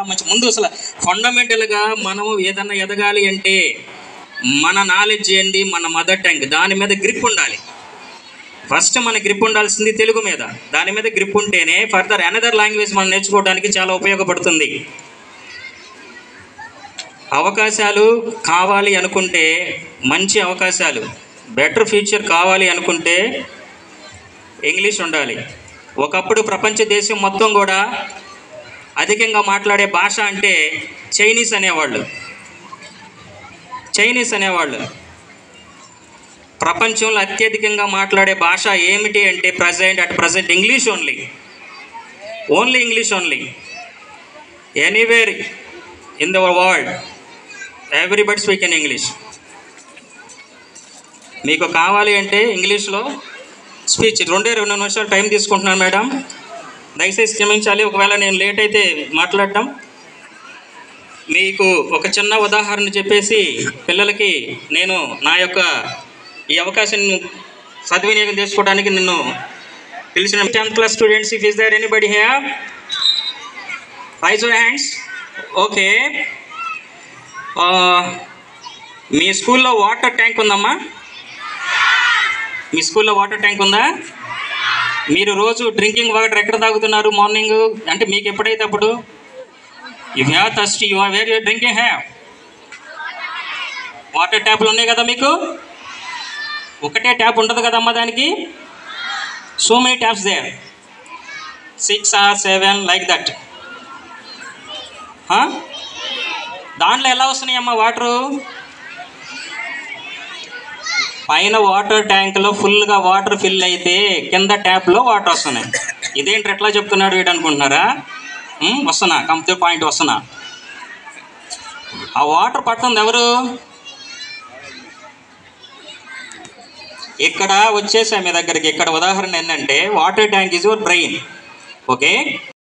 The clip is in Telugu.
మంచి ముందు అసలు ఫండమెంటల్గా మనం ఏదన్నా ఎదగాలి అంటే మన నాలెడ్జ్ ఏంటి, మన మదర్ టంగ్ దాని మీద గ్రిప్ ఉండాలి. ఫస్ట్ మన గ్రిప్ ఉండాల్సింది తెలుగు మీద. దాని మీద గ్రిప్ ఉంటేనే ఫర్దర్ అనదర్ లాంగ్వేజ్ మనం నేర్చుకోవడానికి చాలా ఉపయోగపడుతుంది. అవకాశాలు కావాలి అనుకుంటే, మంచి అవకాశాలు, బెటర్ ఫ్యూచర్ కావాలి అనుకుంటే ఇంగ్లీష్ ఉండాలి. ఒకప్పుడు ప్రపంచ దేశం మొత్తం కూడా అధికంగా మాట్లాడే భాష అంటే చైనీస్ అనేవాళ్ళు. ప్రపంచంలో అత్యధికంగా మాట్లాడే భాష ఏమిటి అంటే at present English only English only. Anywhere in the world everybody speak in English. మీకు కావాలి అంటే ఇంగ్లీష్లో స్పీచ్ 2 నిమిషాలు టైం తీసుకుంటున్నాను మేడం, దయచేసి క్షమించాలి ఒకవేళ నేను లేట్ అయితే మాట్లాడటం. మీకు ఒక చిన్న ఉదాహరణ చెప్పేసి పిల్లలకి నేను నా యొక్క ఈ అవకాశాన్ని సద్వినియోగం చేసుకోవడానికి నిన్ను పిలిచిన 10th class students, if is there anybody here raise your hands. Okay, మీ స్కూల్లో వాటర్ ట్యాంక్ ఉందమ్మా? మీ స్కూల్లో వాటర్ ట్యాంక్ ఉందా? మీరు రోజు డ్రింకింగ్ వాటర్ ఎక్కడ తాగుతున్నారు? మార్నింగ్ అంటే మీకు ఎప్పుడైతే అప్పుడు if you have thirsty you are where your drinking have water ట్యాప్లు ఉన్నాయి కదా మీకు? ఒకటే ట్యాప్ ఉంటుంది కదమ్మా దానికి? So many taps there, 6 or 7 like that. దాంట్లో ఎలా వస్తున్నాయమ్మా వాటరు? పైన వాటర్ ట్యాంక్లో ఫుల్గా వాటర్ ఫిల్ అయితే కింద ట్యాప్లో వాటర్ వస్తున్నాయి. ఇదేంటి ఎట్లా చెప్తున్నాడు వీడు అనుకుంటున్నారా? వస్తున్నా, కంప్లీట్ పాయింట్ వస్తున్నా. ఆ వాటర్ పడుతుంది ఎవరు? ఇక్కడ వచ్చేసా మీ దగ్గరికి. ఇక్కడ ఉదాహరణ ఏంటంటే water tank is your brain. Okay,